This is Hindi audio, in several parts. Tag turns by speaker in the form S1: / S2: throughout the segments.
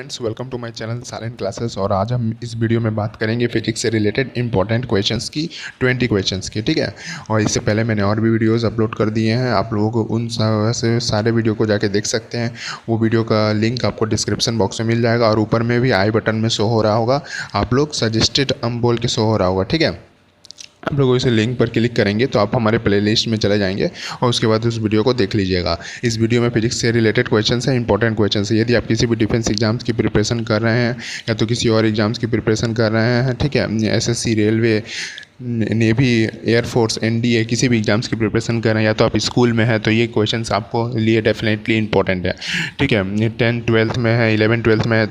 S1: Friends, welcome to my channel silent classes. और आज हम इस वीडियो में बात करेंगे फिजिक्स से रिलेटेड इंपॉर्टेंट क्वेश्चंस की, 20 क्वेश्चंस की। ठीक है। और इससे पहले मैंने और भी वीडियोस अपलोड कर दिए हैं, आप लोगों को उन से सारे वीडियो को जाके देख सकते हैं। वो वीडियो का लिंक आपको डिस्क्रिप्शन बॉक्स में मिल जाएगा और ऊपर में भी आई बटन में शो हो रहा होगा। आप लोग सजेस्टेड बोल के शो हो रहा होगा। ठीक है। आप लोग इस लिंक पर क्लिक करेंगे तो आप हमारे प्लेलिस्ट में चले जाएंगे और उसके बाद उस वीडियो को देख लीजिएगा। इस वीडियो में फिजिक्स से रिलेटेड क्वेश्चंस हैं, इंपॉर्टेंट क्वेश्चंस हैं। यदि आप किसी भी डिफेंस एग्जाम्स की प्रिपरेशन कर रहे हैं या तो किसी और एग्जाम्स की प्रिपरेशन कर रहे हैं, ठीक है, SSC, railway, navy, air force, NDA, किसी भी एग्जाम्स की प्रिपरेशन कर रहे हैं या तो आप स्कूल में हैं, तो ये क्वेश्चंस आपको लिए डेफिनेटली इंपॉर्टेंट है। ठीक है। 10th 12th में है, 11th 12th में है,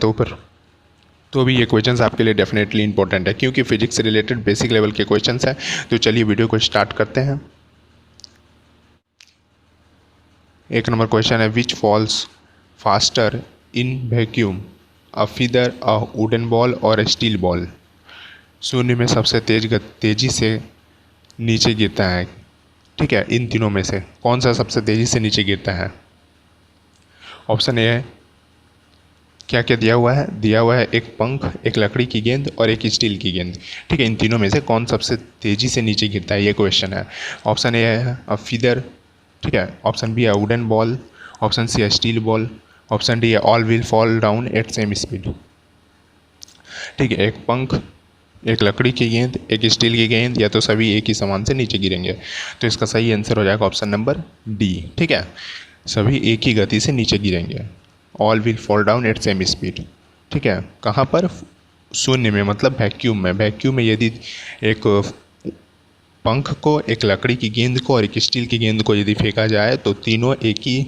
S1: तो भी ये क्वेश्चंस आपके लिए डेफिनेटली इंपॉर्टेंट है, क्योंकि फिजिक्स से रिलेटेड बेसिक लेवल के क्वेश्चंस हैं। तो चलिए वीडियो को स्टार्ट करते हैं। एक नंबर क्वेश्चन है, which false faster in vacuum, a feather, a wooden ball और स्टील बॉल। शून्य में सबसे तेजी से नीचे गिरता है। ठीक है। इन तीनों में से कौन सा सबसे तेजी से नीचे गिरता है? ऑप्शन ए है, क्या क्या दिया हुआ है? दिया हुआ है एक पंख, एक लकड़ी की गेंद और एक स्टील की गेंद। ठीक है। इन तीनों में से कौन सबसे तेजी से नीचे गिरता है, ये क्वेश्चन है। ऑप्शन ए है अ फीदर, ठीक है। ऑप्शन बी है वुडन बॉल। ऑप्शन सी है स्टील बॉल। ऑप्शन डी है all will fall down at same speed. ठीक है। एक पंख, एक लकड़ी की गेंद, एक स्टील की गेंद, या तो सभी एक ही समान से नीचे गिरेंगे। तो इसका सही आंसर हो जाएगा ऑप्शन नंबर डी। ठीक है। सभी एक ही गति से नीचे गिरेंगे। All will fall down at same speed. ठीक है। कहाँ पर? शून्य में, मतलब वैक्यूम में। वैक्यूम में यदि एक पंख को, एक लकड़ी की गेंद को और एक स्टील की गेंद को यदि फेंका जाए तो तीनों एक ही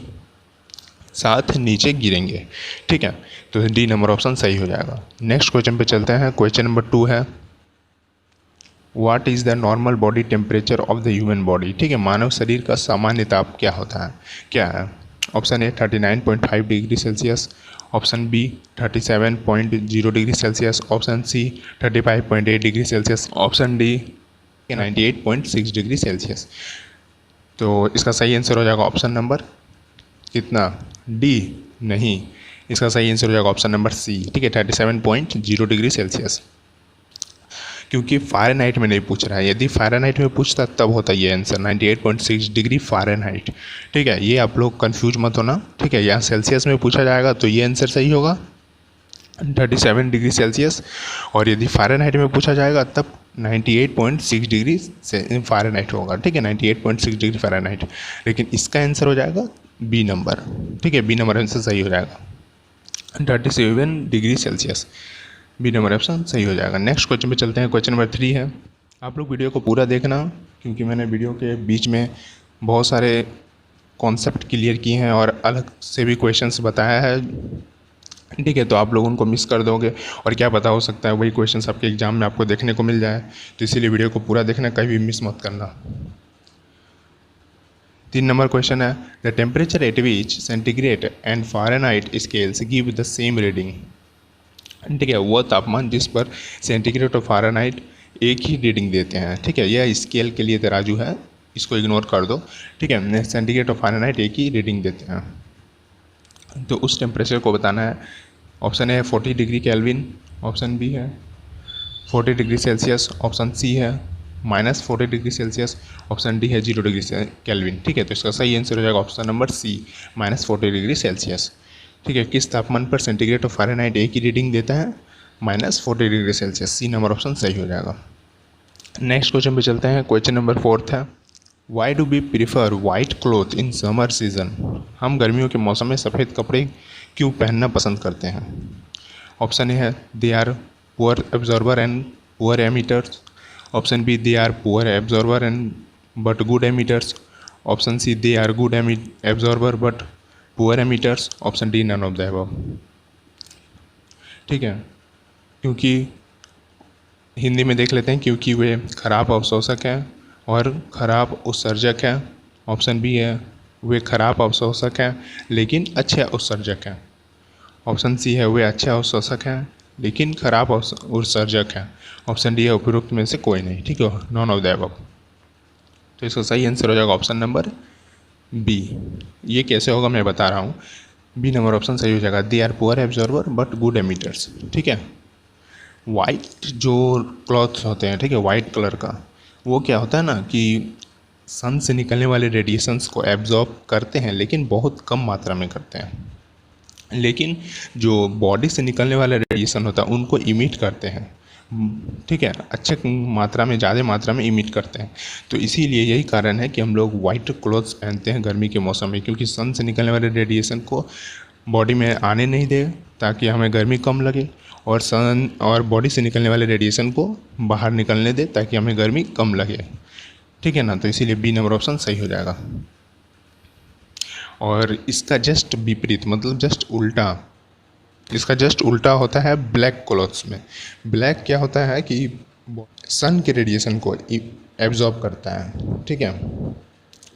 S1: साथ नीचे गिरेंगे। ठीक है। तो डी नंबर ऑप्शन सही हो जाएगा। नेक्स्ट क्वेश्चन पे चलते हैं। क्वेश्चन नंबर 2 है, what is the normal body temperature of the human body. ठीक है। मानव शरीर का सामान्य ताप क्या होता है, क्या है? Option A 39.5 degree Celsius. Option B 37.0 degree Celsius. Option C 35.8 degree Celsius. Option D 98.6 degree Celsius. तो इसका सही आंसर हो जाएगा ऑप्शन नंबर कितना? डी। नहीं, इसका सही आंसर हो जाएगा ऑप्शन नंबर सी। ठीक है, 37.0 डिग्री सेल्सियस। क्योंकि फ़ारेनहाइट में नहीं पूछ रहा है। यदि फ़ारेनहाइट में पूछता तब होता ये आंसर 98.6 डिग्री फ़ारेनहाइट। ठीक है। ये आप लोग कंफ्यूज मत होना। ठीक है। यहाँ सेल्सियस में पूछा जाएगा तो ये आंसर सही होगा 37 डिग्री सेल्सियस, और यदि फ़ारेनहाइट में पूछा जाएगा तब 98.6 डिग्री फ़ारेनहाइट होगा। ठीक है, 98.6 डिग्री फ़ारेनहाइट। लेकिन इसका आंसर हो जाएगा बी नंबर। ठीक है, बी नंबर आंसर सही हो जाएगा 37 degree Celsius. B number option सही हो जाएगा। नेक्स्ट क्वेश्चन पे चलते हैं। क्वेश्चन नंबर 3 है, आप लोग वीडियो को पूरा देखना, क्योंकि मैंने वीडियो के बीच में बहुत सारे कॉन्सेप्ट क्लियर किए हैं और अलग से भी क्वेश्चंस बताया है। ठीक है। तो आप लोग उनको मिस कर दोगे और क्या पता, हो सकता है वही क्वेश्चंस आपके एग्जाम में आपको देखने को मिल जाए। तो इसीलिए वीडियो को पूरा देखना, कहीं भी मिस मत करना। 3 नंबर क्वेश्चन है, the temperature at which centigrade and Fahrenheit scales give the same reading. ठीक है, वह तापमान जिस पर सेंटीग्रेड और फ़ारेनहाइट एक ही रीडिंग देते हैं। ठीक है, यह स्केल के लिए तराजू है, इसको इग्नोर कर दो। ठीक है, सेंटीग्रेड और फ़ारेनहाइट एक ही रीडिंग देते हैं, तो उस टेम्परेचर को बताना है। ऑप्शन ए है 40 डिग्री केल्विन। ऑप्शन बी है 40 डिग्री सेल्सियस। ऑप्शन सी है -40 डिग्री सेल्सियस। ऑप्शन डी है 0 डिग्री केल्विन। ठीक है। तो इसका सही आंसर हो जाएगा option number C, -40 degree Celsius. ठीक है। किस तापमान पर सेंटीग्रेड और फ़ारेनहाइट एक ही रीडिंग देता है? -40 degree Celsius. C number option सही हो जाएगा। नेक्स्ट क्वेश्चन पे चलते हैं। क्वेश्चन नंबर 4 है, why do we prefer white cloth in summer season. हम गर्मियों के मौसम में सफ़ेद कपड़े क्यों पहनना पसंद करते हैं? ऑप्शन ए है, they are poor absorber and poor emitters. Option B, they are poor absorber and but good emitters. Option C, they are good absorber but poor emitters. Option D, none of the above. ठीक है। क्योंकि हिंदी में देख लेते हैं, क्योंकि वे खराब अवशोषक हैं और खराब उत्सर्जक हैं। ऑप्शन बी है, वे खराब अवशोषक हैं लेकिन अच्छे उत्सर्जक हैं। ऑप्शन सी है, वे अच्छे अवशोषक हैं लेकिन खराब उत्सर्जक हैं। ऑप्शन डी है, उपरोक्त में से कोई नहीं। ठीक है, नॉन ऑफ द अबव। तो इसका सही आंसर हो जाएगा ऑप्शन नंबर बी। ये कैसे होगा मैं बता रहा हूँ। बी नंबर ऑप्शन सही हो जाएगा। They are poor absorber but good emitters. ठीक है। वाइट जो क्लॉथ्स होते हैं, ठीक है, वाइट कलर का, वो क्या होता है ना कि सन से निकलने वाले रेडिएशंस को एब्जॉर्ब करते हैं लेकिन बहुत कम मात्रा में करते हैं, लेकिन जो बॉडी से निकलने वाला रेडिएशन होता है उनको इमिट करते हैं। ठीक है, अच्छे मात्रा में, ज़्यादा मात्रा में इमिट करते हैं। तो इसीलिए यही कारण है कि हम लोग वाइट क्लॉथ्स पहनते हैं गर्मी के मौसम में, क्योंकि सन से निकलने वाले रेडिएशन को बॉडी में आने नहीं दे ताकि हमें गर्मी कम लगे, और सन और बॉडी से निकलने वाले रेडिएशन को बाहर निकलने दे ताकि हमें गर्मी कम लगे। ठीक है ना, तो इसीलिए बी नंबर ऑप्शन सही हो जाएगा। और इसका जस्ट विपरीत, मतलब जस्ट उल्टा, इसका जस्ट उल्टा होता है ब्लैक क्लॉथ्स में। ब्लैक क्या होता है कि सन के रेडिएशन को एब्जॉर्ब करता है। ठीक है,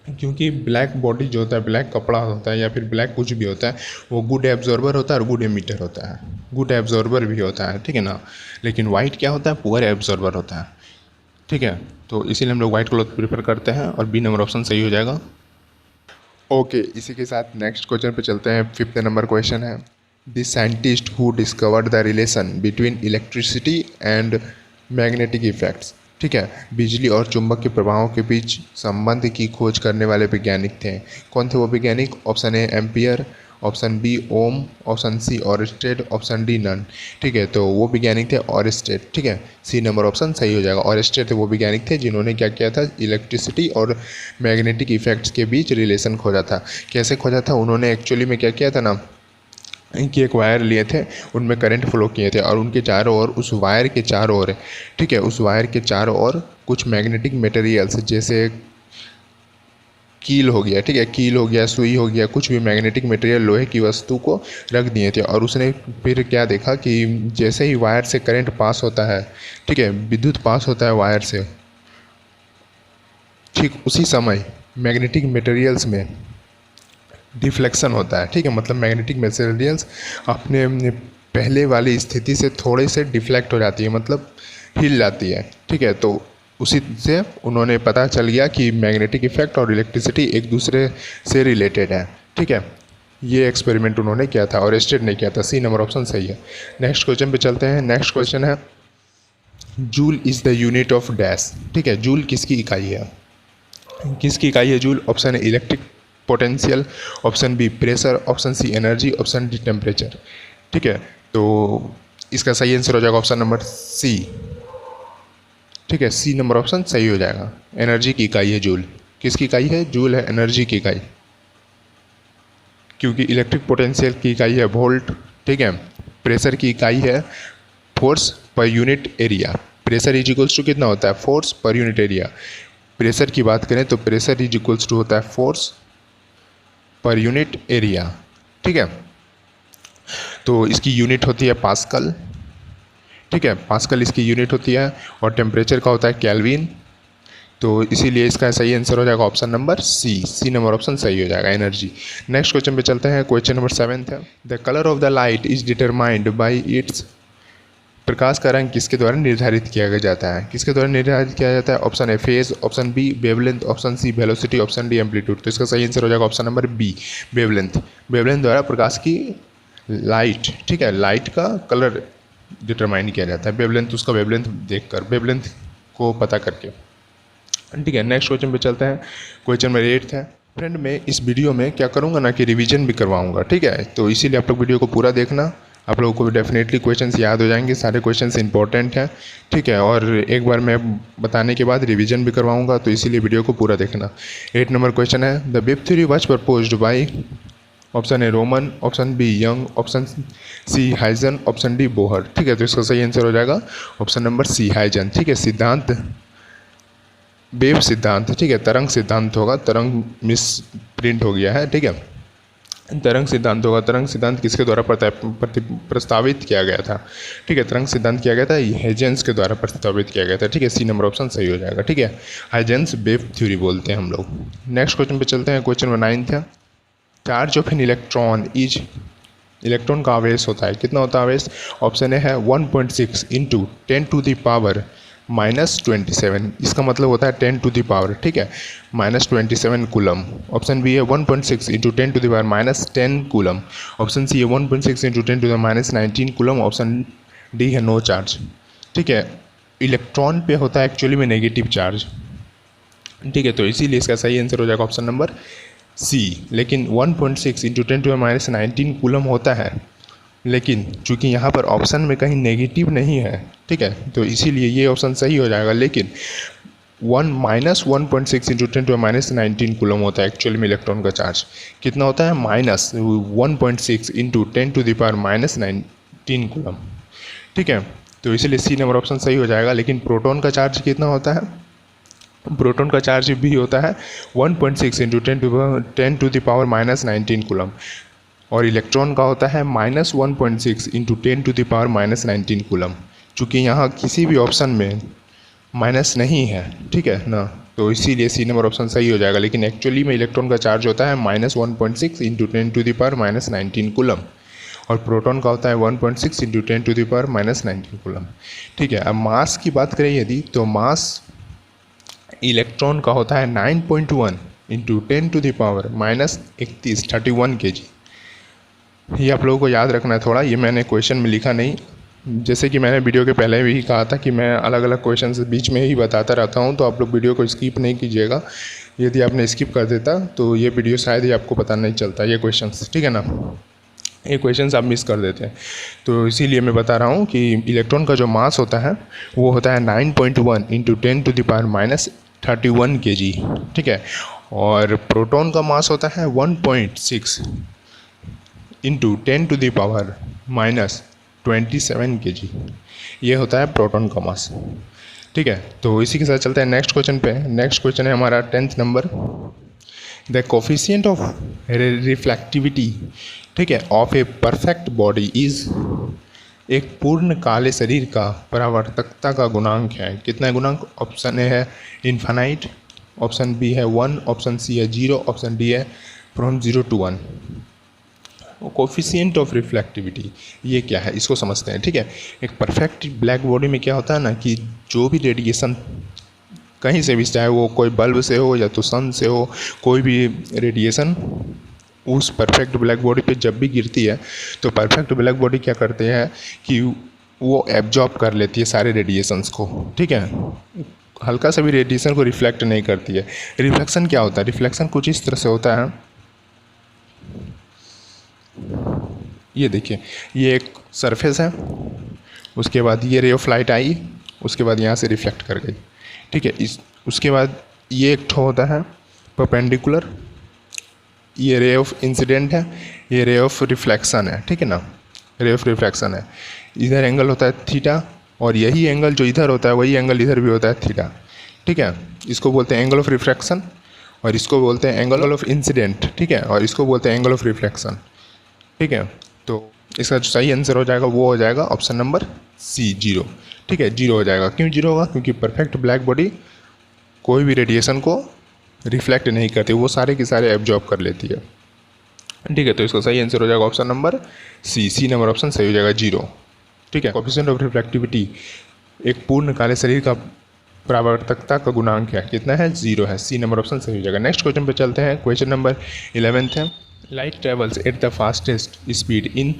S1: क्योंकि ब्लैक बॉडी जो होता है, ब्लैक कपड़ा होता है या फिर ब्लैक कुछ भी होता है, वो गुड एब्जॉर्बर होता है और गुड एमिटर होता है, गुड एब्जॉर्बर भी होता है। ठीक है ना, लेकिन वाइट क्या होता है, पुअर एब्जॉर्बर होता है। ठीक है, तो इसीलिए हम लोग वाइट क्लॉथ प्रेफर करते हैं और बी नंबर ऑप्शन सही हो जाएगा। ओके, इसी के साथ नेक्स्ट क्वेश्चन पे चलते हैं। 5th नंबर क्वेश्चन है, the scientist who discovered the relation between electricity and magnetic effects. ठीक है, बिजली और चुंबक के प्रभावों के बीच संबंध की खोज करने वाले वैज्ञानिक थे। कौन थे वो वैज्ञानिक? Option A Ampere, option B Ohm, option C Oersted, option D none. ठीक है, तो वो वैज्ञानिक थे ऑरस्टेड। ठीक है, सी नंबर ऑप्शन सही हो जाएगा। ऑरस्टेड थे वो वैज्ञानिक थे जिन्होंने क्या किया था, इलेक्ट्रिसिटी और मैग्नेटिक इफेक्ट्स के बीच रिलेशन खोजा था। कैसे खोजा था उन्होंने? एक्चुअली में क्या किया था ना कि एक वायर लिए थे, उनमें करंट फ्लो किए थे और उनके चारों ओर, उस वायर के चारों ओर, ठीक है, उस वायर के चारों ओर कुछ मैग्नेटिक मटेरियल्स जैसे कील हो गया, ठीक है, कील हो गया, सुई हो गया, कुछ भी मैग्नेटिक मटेरियल, लोहे की वस्तु को रख दिए थे। और उसने फिर क्या देखा कि जैसे ही वायर से करंट पास होता है, ठीक है, विद्युत पास होता है वायर से, ठीक उसी समय मैग्नेटिक मटेरियल्स में डिफ्लेक्शन होता है। ठीक है, मतलब मैग्नेटिक मटेरियल्स अपने पहले वाली स्थिति से थोड़े से डिफ्लेक्ट हो जाती है, मतलब हिल जाती है। ठीक है, तो उसी से उन्होंने पता चल गया कि मैग्नेटिक इफेक्ट और इलेक्ट्रिसिटी एक दूसरे से रिलेटेड है। ठीक है, ये एक्सपेरिमेंट उन्होंने किया था, ऑरस्टेड ने किया था। सी नंबर ऑप्शन सही है। नेक्स्ट क्वेश्चन पे चलते हैं। नेक्स्ट क्वेश्चन है, joule is the unit of dash. ठीक है, जूल किसकी इकाई है? किसकी इकाई है joule? Option A electric potential, option B pressure, option C energy, option D temperature. ठीक है, तो इसका सही आंसर हो जाएगा ऑप्शन नंबर सी। ठीक है, सी नंबर ऑप्शन सही हो जाएगा। एनर्जी की इकाई है जूल। किसकी इकाई है? जूल है एनर्जी की इकाई, क्योंकि इलेक्ट्रिक पोटेंशियल की इकाई है वोल्ट। ठीक है, प्रेशर की इकाई है फोर्स पर unit area. Pressure is equals to कितना होता है? फोर्स पर यूनिट एरिया। प्रेशर की बात करें तो प्रेशर इज इक्वल्स टू होता है फोर्स पर यूनिट एरिया। ठीक है, तो इसकी यूनिट होती है पास्कल। ठीक है, पास्कल इसकी यूनिट होती है, और टेम्परेचर का होता है केल्विन। तो इसीलिए इसका सही आंसर हो जाएगा option number C. C number option सही हो जाएगा, एनर्जी। नेक्स्ट क्वेश्चन पे चलते हैं। क्वेश्चन नंबर 7 है, the colour of the light is determined by its. प्रकाश का रंग किसके द्वारा निर्धारित किया जाता है? किसके द्वारा निर्धारित किया जाता है? Option A phase, option B wavelength, option C velocity, option D amplitude. तो इसका सही आंसर हो जाएगा option number B, wavelength. Wavelength द्वारा प्रकाश की लाइट, ठीक है, लाइट का कलर डिटरमाइन किया जाता है, वेवलेंथ, उसका वेवलेंथ देखकर, वेवलेंथ को पता करके। ठीक है, नेक्स्ट क्वेश्चन पे चलते हैं। क्वेश्चन नंबर 8 है। फ्रेंड, मैं इस वीडियो में क्या करूँगा ना कि रिवीजन भी करवाऊँगा। ठीक है, तो इसीलिए आप लोग वीडियो को पूरा देखना, आप लोगों को डेफिनेटली क्वेश्चंस याद हो जाएंगे, सारे क्वेश्चंस इंपॉर्टेंट हैं। ठीक है, और एक बार मैं बताने के बाद रिवीजन भी करवाऊँगा, तो इसीलिए वीडियो को पूरा देखना। 8 नंबर क्वेश्चन है, the wave theory was proposed by. Option A Roman, option B Young, option C Huygens, option D Bohr. ठीक है, तो इसका सही आंसर हो जाएगा ऑप्शन नंबर सी, हाइजन। ठीक है, सिद्धांत वेव सिद्धांत, ठीक है, तरंग सिद्धांत होगा, तरंग मिस प्रिंट हो गया है। ठीक है, तरंग सिद्धांत होगा। तरंग सिद्धांत किसके द्वारा प्रस्तावित किया गया था? ठीक है, तरंग सिद्धांत किया गया था हाइजेंस के द्वारा प्रस्तावित किया गया था। ठीक है, सी नंबर ऑप्शन सही हो जाएगा। ठीक है, हाइजेंस वेव थ्योरी बोलते हैं हम लोग। नेक्स्ट क्वेश्चन पे चलते हैं। क्वेश्चन नंबर 9 है, charge of an electron is. Electron का आवेश होता है, कितना होता है आवेश? ऑप्शन ए है 1.6 × 10⁻⁻⁴ -27, इसका मतलब होता है 10 टू द पावर, ठीक है, -27 कूलम। ऑप्शन बी है 1.6 into 10 to the power -10 coulomb. Option C है 1.6 into 10 to the -19 coulomb. Option D है नो चार्ज। ठीक है, इलेक्ट्रॉन पे होता है एक्चुअली में नेगेटिव चार्ज, ठीक है, तो इसीलिए इसका सही आंसर हो जाएगा ऑप्शन नंबर सी। लेकिन 1.6 इंटू 10 टू द -19 कूलम होता है, लेकिन चूंकि यहाँ पर ऑप्शन में कहीं नेगेटिव नहीं है, ठीक है, तो इसीलिए ये ऑप्शन सही हो जाएगा। लेकिन 1.6 इंटू 10 टू -19 कूलम होता है एक्चुअली में इलेक्ट्रॉन का चार्ज। कितना होता है? -1.6 into 10 to the power -19 coulomb, ठीक है, तो इसीलिए सी नंबर ऑप्शन सही हो जाएगा। लेकिन प्रोटॉन का चार्ज कितना होता है? प्रोटॉन का चार्ज भी होता है 1.6 into 10 to the power -19 coulomb, और इलेक्ट्रॉन का होता है -1.6 into 10 to the power -19 coulomb. चूँकि यहाँ किसी भी ऑप्शन में माइनस नहीं है, ठीक है ना, तो इसीलिए सी नंबर ऑप्शन सही हो जाएगा। लेकिन एक्चुअली में इलेक्ट्रॉन का चार्ज होता है -1.6 into 10 to the power -19 coulomb, और प्रोटॉन का होता है 1.6 into 10 to the power -19 coulomb, ठीक है। अब मास की बात करें यदि, तो मास इलेक्ट्रॉन का होता है 9.1 into 10 to the power -31 kg। ये आप लोगों को याद रखना है थोड़ा, ये मैंने क्वेश्चन में लिखा नहीं, जैसे कि मैंने वीडियो के पहले भी कहा था कि मैं अलग अलग क्वेश्चन बीच में ही बताता रहता हूँ, तो आप लोग वीडियो को स्किप नहीं कीजिएगा। यदि आपने स्किप कर देता तो ये वीडियो शायद ही आपको पता नहीं चलता, ये क्वेश्चंस, ठीक है ना, ये क्वेश्चंस आप मिस कर देते हैं। तो इसीलिए मैं बता रहा हूँ कि इलेक्ट्रॉन का जो मास होता है वो होता है 9.1 into 10 to the power -31 kg, ठीक है, और प्रोटॉन का मास होता है 1.6 into 10 to the power -27 kg, ये होता है प्रोटॉन का मास, ठीक है। तो इसी के साथ चलते हैं नेक्स्ट क्वेश्चन पे। नेक्स्ट क्वेश्चन है हमारा 10th number, the coefficient of reflectivity, ठीक है, of a perfect body is, एक पूर्ण काले शरीर का परावर्तकता का गुणांक है। कितना गुणांक? ऑप्शन ए है इन्फानाइट, ऑप्शन बी है 1, ऑप्शन सी है 0, ऑप्शन डी है from 0 to 1। Coefficient of reflectivity ये क्या है, इसको समझते हैं, ठीक है। एक परफेक्ट ब्लैक बॉडी में क्या होता है ना कि जो भी रेडिएशन कहीं से भी, चाहे वो कोई बल्ब से हो या तो सन से हो, कोई भी रेडिएशन उस परफेक्ट ब्लैक बॉडी पे जब भी गिरती है तो परफेक्ट ब्लैक बॉडी क्या करते हैं कि वो एब्जॉर्ब कर लेती है सारे रेडिएशंस को, ठीक है, हल्का सा भी रेडिएशन को रिफ्लेक्ट नहीं करती है। रिफ्लेक्शन क्या होता है? रिफ्लेक्शन कुछ इस तरह से होता है, ये देखिए, ये एक सरफेस है, उसके बाद ये रे ऑफ लाइट आई, उसके बाद यहाँ से रिफ्लेक्ट कर गई, ठीक है, उसके बाद ये एक ठो होता है परपेंडिकुलर, ये रे ऑफ इंसिडेंट है, ये रे ऑफ रिफ्लेक्शन है, ठीक है ना, रे ऑफ रिफ्लेक्शन है। इधर एंगल होता है थीटा, और यही एंगल जो इधर होता है वही एंगल इधर भी होता है थीटा, ठीक है। इसको बोलते हैं एंगल ऑफ रिफ्लेक्शन, और इसको बोलते हैं एंगल ऑफ इंसिडेंट, ठीक है, और इसको बोलते हैं एंगल ऑफ रिफ्लेक्शन, ठीक है। तो इसका जो सही आंसर हो जाएगा वो हो जाएगा ऑप्शन नंबर सी, 0, ठीक है, 0 हो जाएगा। क्यों 0 होगा? क्योंकि परफेक्ट ब्लैक बॉडी कोई भी रेडिएशन को रिफ्लेक्ट नहीं करती, वो सारे के सारे एब्जॉर्ब कर लेती है, ठीक है। तो इसका सही आंसर हो जाएगा option number C number option सही हो जाएगा 0, ठीक है। कोफिशिएंट ऑफ रिफ्लेक्टिविटी एक पूर्ण काले शरीर का परावर्तकता का गुणांक है, कितना है? 0 है, सी नंबर ऑप्शन सही हो जाएगा। नेक्स्ट क्वेश्चन पे चलते हैं, क्वेश्चन नंबर 11th है, light travels at the fastest speed in,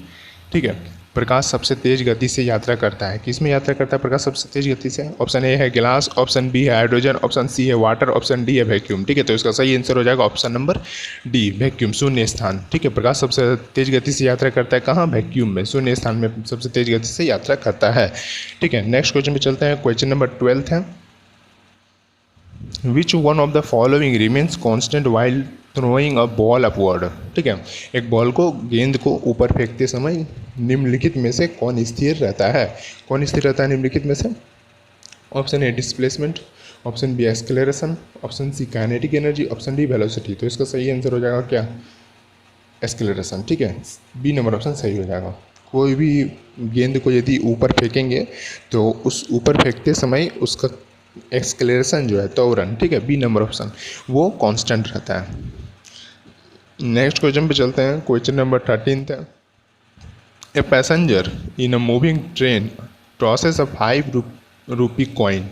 S1: ठीक है, प्रकाश सबसे तेज गति से यात्रा करता है। किस में यात्रा करता है प्रकाश सबसे तेज गति से? ऑप्शन ए है गिलास, ऑप्शन बी है हाइड्रोजन, ऑप्शन सी है वाटर, ऑप्शन डी है वैक्यूम, ठीक है। तो इसका सही आंसर हो जाएगा ऑप्शन नंबर डी, वैक्यूम, शून्य स्थान, ठीक है। प्रकाश सबसे तेज गति से यात्रा करता है कहाँ? वैक्यूम में, शून्य स्थान में सबसे तेज गति से यात्रा करता है, ठीक है। नेक्स्ट क्वेश्चन पे चलते हैं, क्वेश्चन नंबर 12th है, which one of the following remains constant while throwing a ball upward, ठीक है, एक बॉल को, गेंद को ऊपर फेंकते समय निम्नलिखित में से कौन स्थिर रहता है? कौन स्थिर रहता है निम्नलिखित में से? Option A displacement, option B acceleration, option C kinetic energy, option D velocity. तो इसका सही आंसर हो जाएगा क्या? एक्सेलरेशन, ठीक है, बी नंबर ऑप्शन सही हो जाएगा। कोई भी गेंद को यदि ऊपर फेंकेंगे तो उस ऊपर फेंकते समय उसका एक्सेलरेशन जो है त्वरण, ठीक है, बी नंबर ऑप्शन वो कांस्टेंट रहता है। नेक्स्ट क्वेश्चन पे चलते हैं, क्वेश्चन नंबर 13th है, a passenger in a moving train crosses a 5 rupee coin.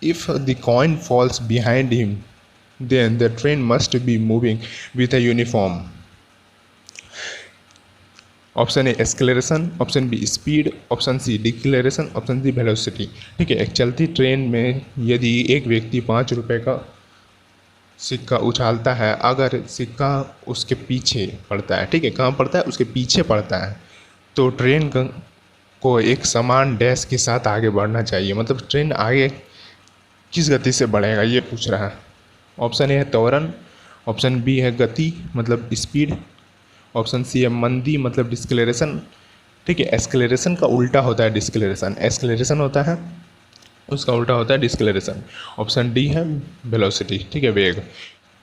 S1: If the coin falls behind him, then the train must be moving with a uniform. Option A acceleration, option B speed, option C declaration, option D velocity. ठीक है, एक चलती ट्रेन में यदि एक व्यक्ति 5 रुपये का सिक्का उछालता है, अगर सिक्का उसके पीछे पड़ता है, ठीक है, कहाँ पड़ता है, उसके पीछे पड़ता है, तो ट्रेन को एक समान डैश के साथ आगे बढ़ना चाहिए। मतलब ट्रेन आगे किस गति से बढ़ेगा ये पूछ रहा है। ऑप्शन ए है त्वरण, ऑप्शन बी है गति मतलब स्पीड, ऑप्शन सी है मंदी मतलब डिस्कलेरेशन। ठीक है, एक्सक्लेरेशन का उल्टा होता है डिस्कलेरेशन, एक्सक्लेरेशन होता है उसका उल्टा होता है डिस्कलेरेशन। ऑप्शन डी है वेलोसिटी। ठीक है, वेग।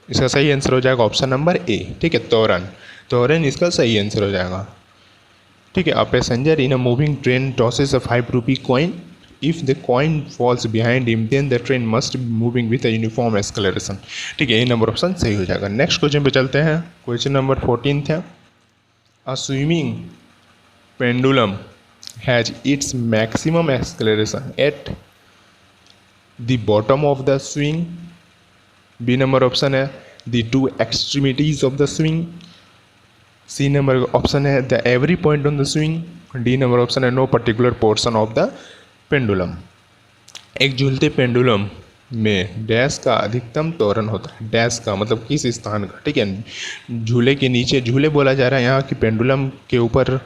S1: इसका सही आंसर हो जाएगा ऑप्शन नंबर ए। ठीक है, त्वरण, त्वरण इसका सही आंसर हो जाएगा। ठीक है, a passenger in a moving train tosses a 5 rupee coin, if the coin falls behind him then the train must be moving with a uniform acceleration. ठीक है, ये नंबर ऑप्शन सही हो जाएगा। नेक्स्ट क्वेश्चन पे चलते हैं। क्वेश्चन नंबर 14 है, a swimming pendulum has its maximum acceleration at the bottom of the swing. B number option है the 2 extremities of the swing. C number option है the every point on the swing. D number option है no particular portion of the pendulum. एक झूलते पेंडुलम में डैश का अधिकतम त्वरण होता है। डैश का मतलब किस स्थान का। ठीक है, झूले के नीचे, झूले बोला जा रहा है यहाँ कि पेंडुलम के ऊपर,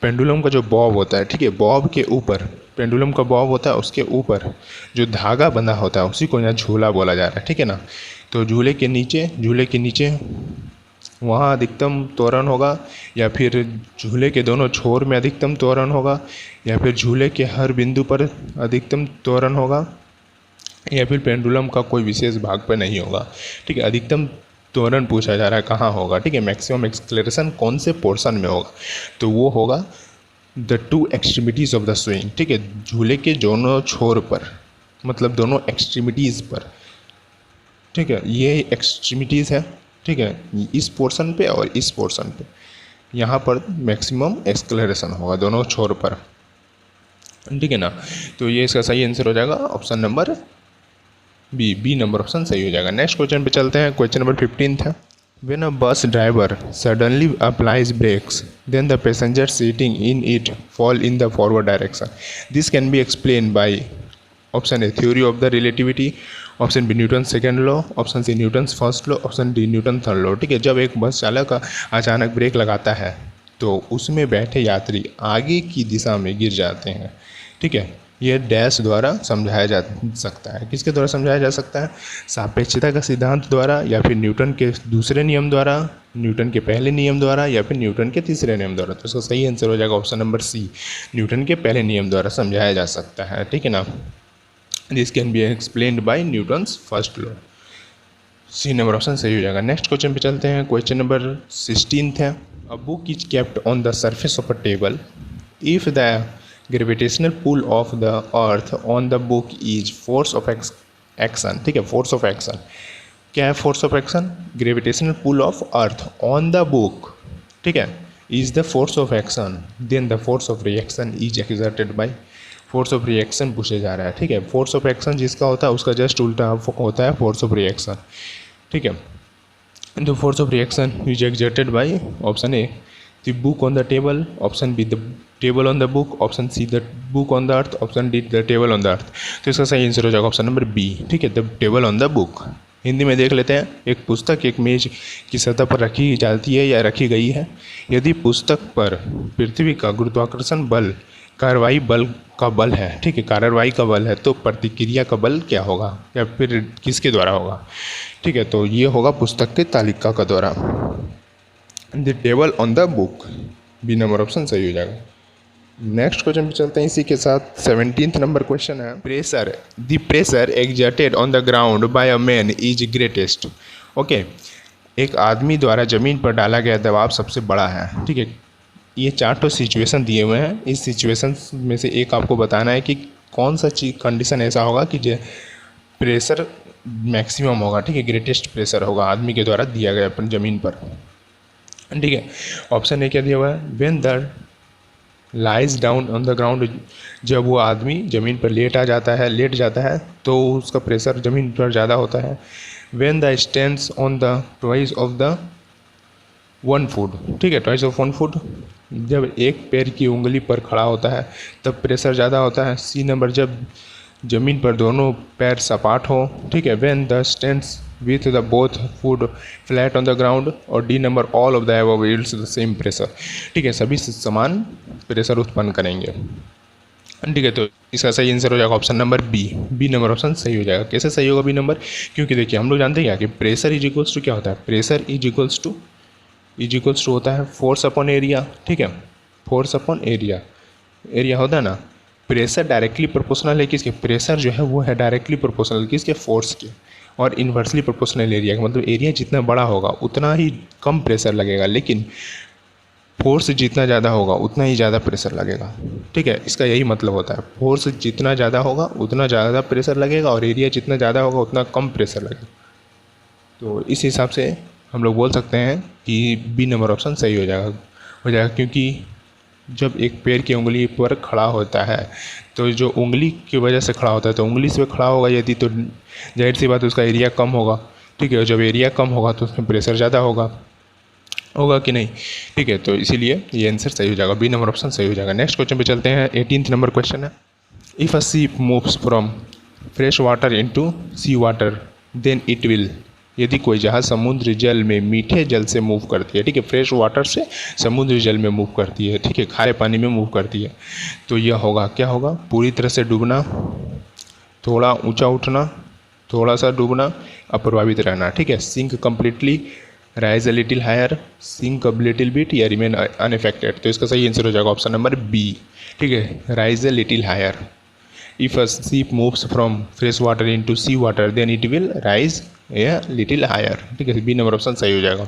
S1: पेंडुलम का जो बॉब होता है, ठीक है, बॉब के ऊपर, पेंडुलम का बॉब होता है उसके ऊपर जो धागा बंधा होता है उसी को यहाँ झूला बोला जा रहा है। ठीक है ना, तो झूले के नीचे वहाँ अधिकतम त्वरण होगा, या फिर झूले के दोनों छोर में अधिकतम त्वरण होगा, या फिर झूले के हर बिंदु पर अधिकतम त्वरण होगा, या फिर पेंडुलम का कोई विशेष भाग पर नहीं होगा। ठीक है, अधिकतम त्वरण पूछा जा रहा है कहाँ होगा। ठीक है, मैक्सिमम एक्सक्लेरेशन कौन से पोर्शन में होगा, तो वो होगा the 2 extremities of the swing. ठीक है, झूले के दोनों छोर पर, मतलब दोनों एक्सट्रीमिटीज़ पर। ठीक है, ये एक्सट्रीमिटीज़ है। ठीक है, इस पोर्शन पे और इस पोर्शन पे यहाँ पर मैक्सिमम एक्सक्लेरेशन होगा दोनों छोर पर। ठीक है ना, तो ये इसका सही आंसर हो जाएगा option number B number option सही हो जाएगा। नेक्स्ट क्वेश्चन पे चलते हैं। क्वेश्चन नंबर 15 था, when a bus driver suddenly applies brakes then the passenger sitting in it fall in the forward direction, this can be explain by option A theory of the relativity, option B Newton second law, option C Newton first law, option D Newton third law. ठीक है, जब एक बस चालक अचानक ब्रेक लगाता है तो उसमें बैठे यात्री आगे की दिशा में गिर जाते हैं। ठीक है, यह डैश द्वारा समझाया जा सकता है। किसके द्वारा समझाया जा सकता है, सापेक्षता का सिद्धांत द्वारा, या फिर न्यूटन के दूसरे नियम द्वारा, न्यूटन के पहले नियम द्वारा, या फिर न्यूटन के तीसरे नियम द्वारा। तो इसका सही आंसर हो जाएगा ऑप्शन नंबर सी, न्यूटन के पहले नियम द्वारा समझाया जा सकता है। ठीक है ना, this can be explained by Newton's first law. C number option सही हो जाएगा। नेक्स्ट क्वेश्चन पे चलते हैं। क्वेश्चन नंबर 16 है, a book is kept on the surface of a table if the gravitational pull of the earth on the book is force of action. ठीक है, फोर्स ऑफ एक्शन क्या है, force of action, gravitational pull of earth on the book, ठीक है, is the force of action, then the force of reaction is exerted by, force of reaction पूछे जा रहा है। ठीक है, फोर्स ऑफ एक्शन जिसका होता है उसका जस्ट उल्टा होता है फोर्स ऑफ रिएक्शन। ठीक है, the force of reaction is exerted by option A the book on the table, option be the table on the book, option see the book on the earth, option D the table on the earth. तो इसका सही आंसर हो जाएगा ऑप्शन नंबर बी। ठीक है, the table on the book. Hindi में देख लेते हैं। एक पुस्तक एक मेज की सतह पर रखी जाती है या रखी गई है। यदि पुस्तक पर पृथ्वी का गुरुत्वाकर्षण बल कार्रवाई बल का बल है, ठीक है, कार्रवाई का बल है, तो प्रतिक्रिया का बल क्या होगा या फिर किसके द्वारा होगा। ठीक है, तो ये होगा पुस्तक के तालिका का द्वारा। The table on the book, B number option सही हो जाएगा। नेक्स्ट क्वेश्चन पे चलते हैं। इसी के साथ 17th नंबर क्वेश्चन है, pressure the pressure exerted on the ground by a man is greatest. Okay, एक आदमी द्वारा ज़मीन पर डाला गया दबाव सबसे बड़ा है। ठीक है, ये 4 सिचुएशन दिए हुए हैं। इस सिचुएशन में से एक आपको बताना है कि कौन सा कंडीशन ऐसा होगा कि प्रेशर मैक्सिमम होगा। ठीक है, ग्रेटेस्ट प्रेशर होगा आदमी के द्वारा दिया गया अपन ज़मीन पर। ठीक है, ऑप्शन ए क्या दिया हुआ है, when the lies down on the ground, जब वो आदमी ज़मीन पर लेट जाता है तो उसका प्रेशर ज़मीन पर ज़्यादा होता है। When the stands on the twice of the one foot, ठीक है, ट्वाइस ऑफ वन फुट, जब एक पैर की उंगली पर खड़ा होता है तब प्रेशर ज़्यादा होता है। सी नंबर, जब ज़मीन पर दोनों पैर सपाट हो, ठीक है, when the stands with the both foot flat on the ground. और D number, all of the above yields the same pressure, ठीक है, सभी समान प्रेशर उत्पन्न करेंगे, ठीक है। तो इसका सही आंसर हो जाएगा option number B number option सही हो जाएगा। कैसे सही होगा बी नंबर? क्योंकि देखिए हम लोग जानते हैं क्या कि प्रेशर इज इक्वल्स टू क्या होता है, प्रेशर इज इक्वल्स टू होता है फोर्स अपॉन एरिया, ठीक है, फोर्स अपॉन एरिया होता है ना। प्रेशर डायरेक्टली प्रोपोर्शनल है किसके, प्रेशर जो है वो है डायरेक्टली प्रोपोर्शनल किसके, फोर्स के, और इन्वर्सली प्रोपोर्शनल एरिया का, मतलब एरिया जितना बड़ा होगा उतना ही कम प्रेशर लगेगा, लेकिन फोर्स जितना ज़्यादा होगा उतना ही ज़्यादा प्रेशर लगेगा, ठीक है। इसका यही मतलब होता है, फोर्स जितना ज़्यादा होगा उतना ज़्यादा प्रेशर लगेगा और एरिया जितना ज़्यादा होगा उतना कम प्रेशर लगेगा। तो इस हिसाब से हम लोग बोल सकते हैं कि बी नंबर ऑप्शन सही हो जाएगा, क्योंकि जब एक पैर की उंगली पर खड़ा होता है तो जो उंगली की वजह से खड़ा होता है, तो उंगली से खड़ा होगा यदि, तो जाहिर सी बात है उसका एरिया कम होगा, ठीक है। जब एरिया कम होगा तो उसमें प्रेशर ज़्यादा होगा कि नहीं, ठीक है। तो इसीलिए ये आंसर सही हो जाएगा, बी नंबर ऑप्शन सही हो जाएगा। नेक्स्ट क्वेश्चन पे चलते हैं। 18th नंबर क्वेश्चन है, if a ship moves from fresh water into sea water then it will. यदि कोई जहाज समुद्र जल में मीठे जल से मूव करती है, ठीक है, फ्रेश वाटर से समुद्र जल में मूव करती है, ठीक है, खारे पानी में मूव करती है, तो यह होगा क्या होगा, पूरी तरह से डूबना, थोड़ा ऊंचा उठना, थोड़ा सा डूबना, अप्रभावित रहना, ठीक है, sink completely, rise a little higher, sink a little bit, या रिमेन अनअफेक्टेड। तो इसका सही आंसर हो जाएगा ऑप्शन नंबर बी, ठीक है, rise a little higher. If a ship moves from fresh water into sea water then it will rise a little higher, ठीक है, बी नंबर ऑप्शन सही हो जाएगा।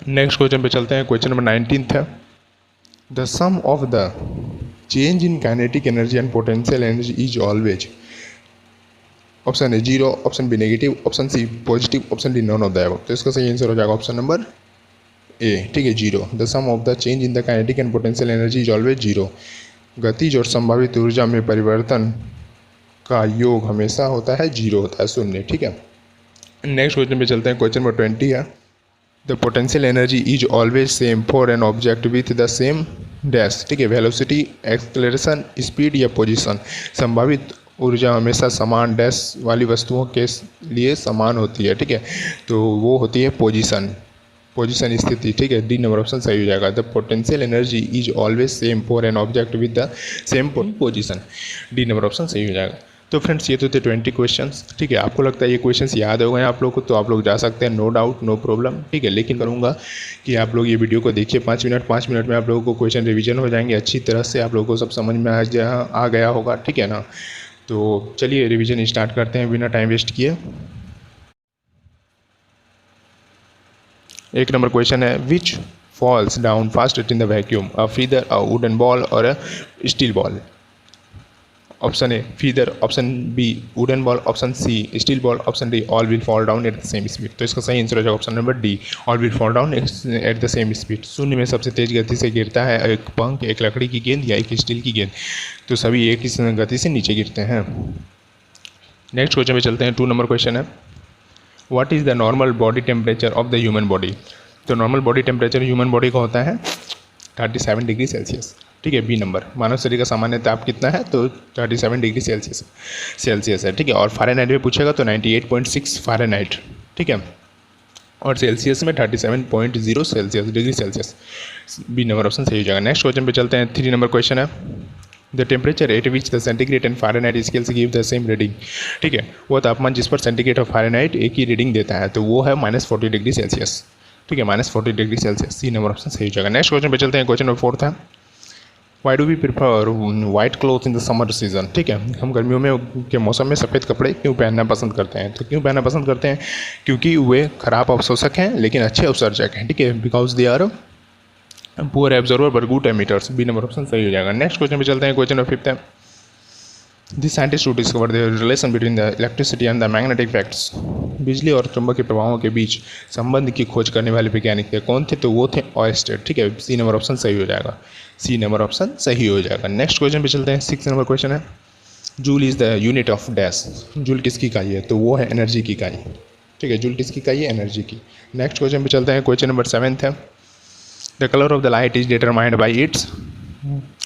S1: नेक्स्ट क्वेश्चन पे चलते हैं। क्वेश्चन नंबर 19 है, the sum of the change in kinetic energy and potential energy is always. Option A 0, option B negative, option C positive, option D none of the above. तो इसका सही आंसर हो जाएगा ऑप्शन नंबर ए, ठीक है, 0। The sum of the change in the kinetic and potential energy is always 0। गतिज और संभावित ऊर्जा में परिवर्तन का योग हमेशा होता है 0 होता है, शून्य, ठीक है। नेक्स्ट क्वेश्चन पे चलते हैं। क्वेश्चन नंबर 20 है, the potential energy is always same for an object with the same dash, ठीक है, वेलोसिटी, एक्सेलरेशन, स्पीड या पोजीशन। संभावित ऊर्जा हमेशा समान डैश वाली वस्तुओं के लिए समान होती है, ठीक है, तो वो होती है पोजीशन स्थिति, ठीक है, डी नंबर ऑप्शन सही हो जाएगा। The potential energy is always same for an object with the same position, D number option सही हो जाएगा। तो फ्रेंड्स ये तो थे 20 क्वेश्चंस, ठीक है। आपको लगता है ये क्वेश्चंस याद हो गए आप लोग को, तो आप लोग जा सकते हैं, नो डाउट, नो प्रॉब्लम, ठीक है। लेकिन करूँगा कि आप लोग ये वीडियो को देखिए 5 मिनट में आप लोगों को क्वेश्चन रिविजन हो जाएंगे अच्छी तरह से, आप लोगों को सब समझ में आ गया होगा, ठीक है ना। तो चलिए रिविजन स्टार्ट करते हैं बिना टाइम वेस्ट किए। एक नंबर क्वेश्चन है, which falls down faster in the vacuum, a feather, a wooden ball और a steel ball. Option A feather, option B wooden ball, option C steel ball, option D all will fall down at the same speed. तो इसका सही आंसर हो जाएगा option number D, all will fall down at the same speed. शून्य में सबसे तेज गति से गिरता है एक पंख, एक लकड़ी की गेंद या एक स्टील की गेंद, तो सभी एक ही गति से नीचे गिरते हैं। नेक्स्ट क्वेश्चन पे चलते हैं। 2 नंबर क्वेश्चन है, what is the normal body temperature of the human body. तो normal body temperature human body का होता है 37 डिग्री सेल्सियस, ठीक है, बी नंबर। मानव शरीर का सामान्य ताप कितना है, तो 37 डिग्री सेल्सियस है, ठीक है। और फ़ारेनहाइट में पूछेगा तो 98.6 फ़ारेनहाइट, ठीक है, और सेल्सियस में 37.0 Celsius degree Celsius, B number option सही हो जाएगा। नेक्स्ट क्वेश्चन पे चलते हैं। 3 नंबर क्वेश्चन है, the temperature at which the centigrade and Fahrenheit scales give the same reading, ठीक है, वो तापमान जिस पर सेंटीग्रेड और फ़ारेनहाइट एक ही रीडिंग देता है, तो वो है -40 डिग्री सेल्सियस, ठीक है, -40 degree Celsius, C number option सही हो जाएगा। नेक्स्ट क्वेश्चन पे चलते हैं। क्वेश्चन नंबर 4 है, why do we prefer white cloth in the summer season, ठीक है, हम गर्मियों में के मौसम में सफ़ेद कपड़े क्यों पहनना पसंद करते हैं। तो क्यों पहनना पसंद करते हैं, क्योंकि वे खराब अवशोषक हैं लेकिन अच्छे अवसर्जक हैं, ठीक है, because they are poor absorber but good emitters, B number option सही हो जाएगा। नेक्स्ट क्वेश्चन पे चलते हैं। क्वेश्चन नंबर 5 है, this scientist to discover the relation between the electricity and the magnetic effects. बिजली और चुंबकीय प्रभावों के बीच संबंध की खोज करने वाले वैज्ञानिक थे, कौन थे, तो वो थे ऑयस्टर, ठीक है, सी नंबर ऑप्शन सही हो जाएगा। सी नंबर ऑप्शन सही हो जाएगा। नेक्स्ट क्वेश्चन पे चलते हैं। 6 नंबर क्वेश्चन है, joule is the unit of dash. Joule किसकी इकाई है? तो वो है एनर्जी की इकाई। ठीक है, जूल किसकी इकाई है? एनर्जी की। नेक्स्ट क्वेश्चन पे चलते हैं। क्वेश्चन नंबर 7 है, the colour of the light is determined by it's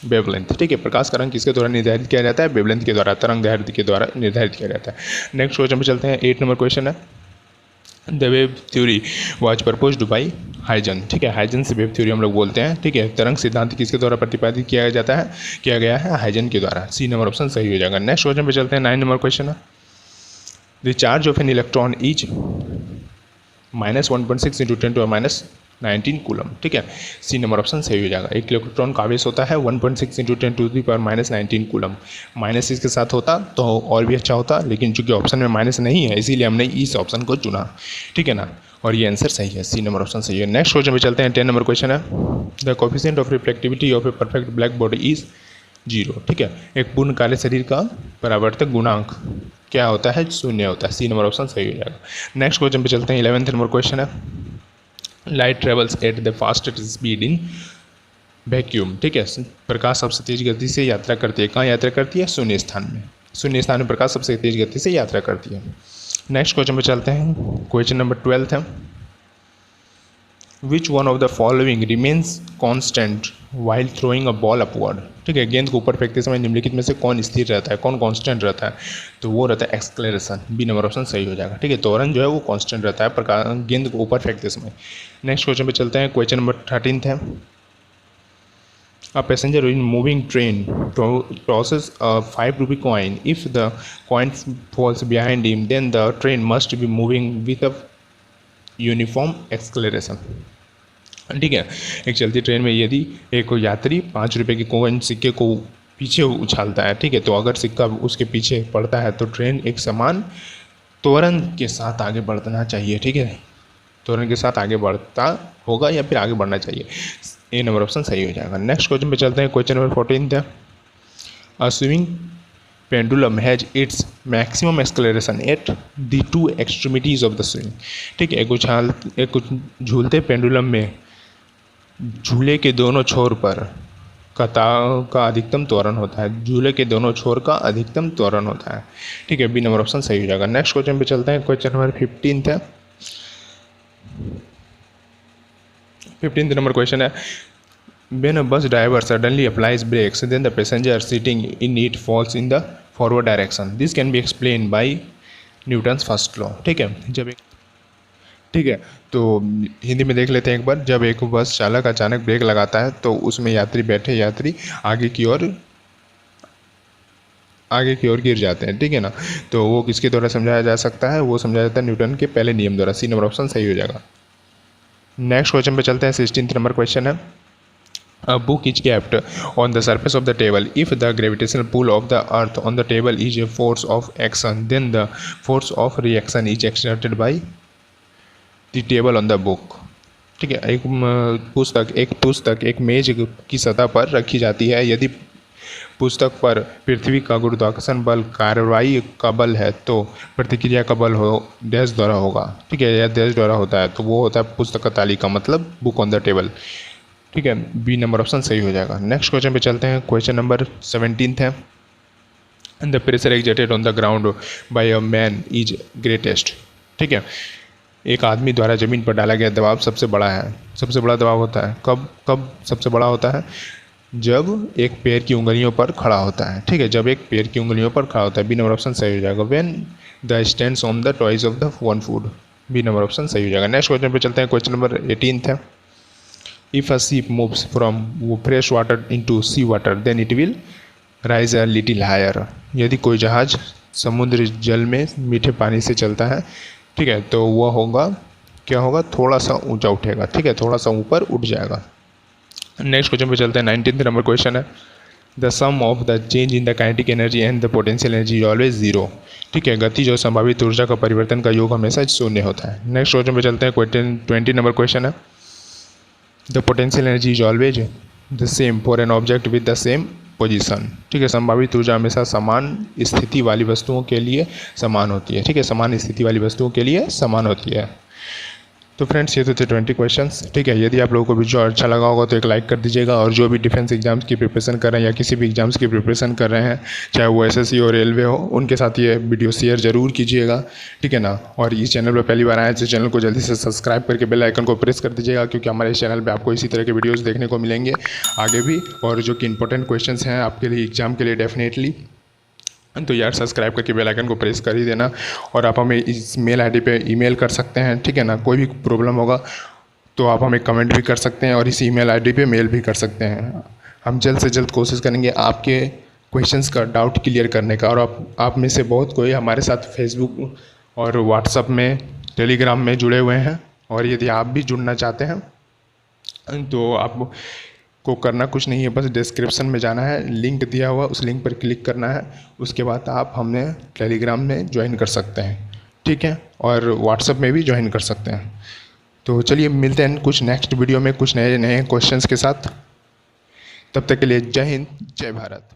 S1: wavelength. ठीक है, प्रकाश का रंग किसके द्वारा निर्धारित किया जाता है? वेवलेंथ के द्वारा, तरंग दैर्ध्य के द्वारा निर्धारित किया जाता है। नेक्स्ट क्वेश्चन पे चलते हैं। 8 नंबर क्वेश्चन है, the wave theory was proposed by Huygens. ठीक है, हाइजन से वेव थ्योरी हम लोग बोलते हैं। ठीक है, तरंग सिद्धांत किसके द्वारा प्रतिपादित किया गया है? हाइजन के द्वारा। सी नंबर ऑप्शन सही हो जाएगा। नेक्स्ट क्वेश्चन पे चलते हैं। 9 नंबर क्वेश्चन है, the charge of an electron is -1.6 × 10⁻19 coulomb. ठीक है, सी नंबर ऑप्शन सही हो जाएगा। एक इलेक्ट्रॉन का आवेश होता है 1.6 × 10⁻19 कूलम। माइनस इसके साथ होता तो और भी अच्छा होता, लेकिन चूंकि ऑप्शन में माइनस नहीं है इसीलिए हमने इस ऑप्शन को चुना। ठीक है ना, और ये आंसर सही है, सी नंबर ऑप्शन सही है। नेक्स्ट क्वेश्चन पे चलते हैं। 10 नंबर क्वेश्चन है, the coefficient of reflectivity of a perfect black body is 0। ठीक है, एक पूर्ण काले शरीर का परावर्तक गुणांक क्या होता है? 0 होता है। सी नंबर ऑप्शन सही हो जाएगा। नेक्स्ट क्वेश्चन पे चलते हैं। 11 नंबर क्वेश्चन है, light travels at the fastest speed in vacuum. ठीक है, प्रकाश सबसे तेज गति से यात्रा करती है। कहाँ यात्रा करती है? शून्य स्थान में। शून्य स्थान में प्रकाश सबसे तेज गति से यात्रा करती है। नेक्स्ट क्वेश्चन पे चलते हैं। क्वेश्चन नंबर 12 है, which one of the following remains constant while throwing a ball upward. ठीक है, गेंद को ऊपर फेंकते समय निम्नलिखित में से कौन स्थिर रहता है, कौन कांस्टेंट रहता है? तो वो रहता है एक्सक्लेरेशन। बी नंबर ऑप्शन सही हो जाएगा। ठीक है, त्वरण जो है वो कांस्टेंट रहता है प्रकाश गेंद को ऊपर फेंकते समय। नेक्स्ट क्वेश्चन पे चलते हैं। क्वेश्चन नंबर 13 है, a passenger in moving train tosses a 5 rupee coin. If the coin falls behind him, then the train must be moving with a uniform acceleration. ठीक है, एक चलती ट्रेन में यदि एक यात्री 5 रुपये के कॉइन सिक्के को पीछे उछालता है, ठीक है, तो अगर सिक्का उसके पीछे पड़ता है तो ट्रेन एक समान त्वरण के साथ आगे बढ़ना चाहिए। ठीक है, त्वरण के साथ आगे बढ़ता होगा या फिर आगे बढ़ना चाहिए। ए नंबर ऑप्शन सही हो जाएगा। नेक्स्ट क्वेश्चन पे चलते हैं। क्वेश्चन नंबर 14 है, a swinging pendulum has its maximum acceleration at the 2 extremities of the swing. ठीक है, एक झूलते पेंडुलम में झूले के दोनों छोर पर का अधिकतम त्वरण होता है। झूले के दोनों छोर का अधिकतम त्वरण होता है। ठीक है, बी नंबर ऑप्शन सही हो जाएगा। नेक्स्ट क्वेश्चन पे चलते हैं। क्वेश्चन नंबर 15 है। 15th नंबर क्वेश्चन है, when a bus driver suddenly applies brakes, then the passenger sitting in it falls in the forward direction. This can be explained by Newton's first law. ठीक है, ठीक है, तो हिंदी में देख लेते हैं एक बार। जब एक बस चालक अचानक ब्रेक लगाता है तो उसमें बैठे यात्री आगे की ओर गिर जाते हैं। ठीक है ना, तो वो किसके द्वारा समझाया जा सकता है? वो समझाया जाता है न्यूटन के पहले नियम द्वारा। सी नंबर ऑप्शन सही हो जाएगा। नेक्स्ट क्वेश्चन पे चलते हैं। 16th नंबर क्वेश्चन है, a book is kept on the surface of the table. If the gravitational pull of the earth on the table is a force of action, then the force of reaction is exerted by the table on the book. ठीक है, एक पुस्तक एक मेज की सतह पर रखी जाती है। यदि पुस्तक पर पृथ्वी का गुरुत्वाकर्षण बल कार्रवाई का बल है तो प्रतिक्रिया का बल हो डैश द्वारा होगा। ठीक है, या डैश द्वारा होता है तो वो होता है पुस्तक का तालिका, मतलब बुक ऑन द टेबल। ठीक है, बी नंबर ऑप्शन सही हो जाएगा। नेक्स्ट क्वेश्चन पे चलते हैं। क्वेश्चन नंबर 17 है, the pressure exerted on the ground by a man is greatest. ठीक है, एक आदमी द्वारा ज़मीन पर डाला गया दबाव सबसे बड़ा है। सबसे बड़ा दबाव होता है कब सबसे बड़ा होता है? जब एक पैर की उंगलियों पर खड़ा होता है। ठीक है, जब एक पैर की उंगलियों पर खड़ा होता है। बी नंबर ऑप्शन सही हो जाएगा। When the stands on the toys of the one food. B number option सही हो जाएगा। नेक्स्ट क्वेश्चन पे चलते हैं। क्वेश्चन नंबर 18 है, if a ship moves from fresh water into sea water then it will rise a little higher. यदि कोई जहाज समुद्र जल में मीठे पानी से चलता है, ठीक है, तो वह होगा क्या होगा? थोड़ा सा ऊंचा उठेगा। ठीक है, थोड़ा सा ऊपर उठ जाएगा। नेक्स्ट क्वेश्चन पे चलते हैं। 19th नंबर क्वेश्चन है, the sum of the change in the kinetic energy and the potential energy is always zero. ठीक है, गतिज और संभावित ऊर्जा का परिवर्तन का योग हमेशा शून्य होता है। नेक्स्ट क्वेश्चन पे चलते हैं। क्वेश्चन 20 नंबर क्वेश्चन है, the potential energy is always the same for an object with the same position. ठीक है, संभावित ऊर्जा हमेशा समान स्थिति वाली वस्तुओं के लिए समान होती है। ठीक है, समान स्थिति वाली वस्तुओं के लिए समान होती है। तो फ्रेंड्स ये तो थे 20 क्वेश्चंस। ठीक है, यदि आप लोगों को वीडियो अच्छा लगा होगा तो एक लाइक कर दीजिएगा, और जो भी डिफेंस एग्जाम्स की प्रिपरेशन कर रहे हैं या किसी भी एग्जाम्स की प्रिपरेशन कर रहे हैं, चाहे वो एसएससी हो, रेलवे हो, उनके साथ ये वीडियो शेयर जरूर कीजिएगा। ठीक है ना। और इस चैनल पर पहली बार आए तो चैनल को जल्दी से सब्सक्राइब करके बेल आइकन को प्रेस कर दीजिएगा, क्योंकि हमारे इस चैनल पर आपको इसी तरह के वीडियोज़ देखने को मिलेंगे आगे भी, और जो कि इंपॉर्टेंट क्वेश्चन हैं आपके लिए एग्जाम के लिए डेफिनेटली। तो यार सब्सक्राइब करके बेल आइकन को प्रेस कर ही देना। और आप हमें इस मेल आईडी पे ईमेल कर सकते हैं। ठीक है ना। कोई भी प्रॉब्लम होगा तो आप हमें कमेंट भी कर सकते हैं, और इस ईमेल आईडी पे मेल भी कर सकते हैं। हम जल्द से जल्द कोशिश करेंगे आपके क्वेश्चंस का डाउट क्लियर करने का। और आप में से बहुत कोई हमारे साथ फेसबुक और व्हाट्सअप में, टेलीग्राम में जुड़े हुए हैं, और यदि आप भी जुड़ना चाहते हैं तो आप को करना कुछ नहीं है, बस डिस्क्रिप्शन में जाना है, लिंक दिया हुआ उस लिंक पर क्लिक करना है। उसके बाद आप हमें टेलीग्राम में ज्वाइन कर सकते हैं। ठीक है, और व्हाट्सएप में भी ज्वाइन कर सकते हैं। तो चलिए मिलते हैं कुछ नेक्स्ट वीडियो में कुछ नए नए क्वेश्चंस के साथ। तब तक के लिए जय हिंद, जय भारत।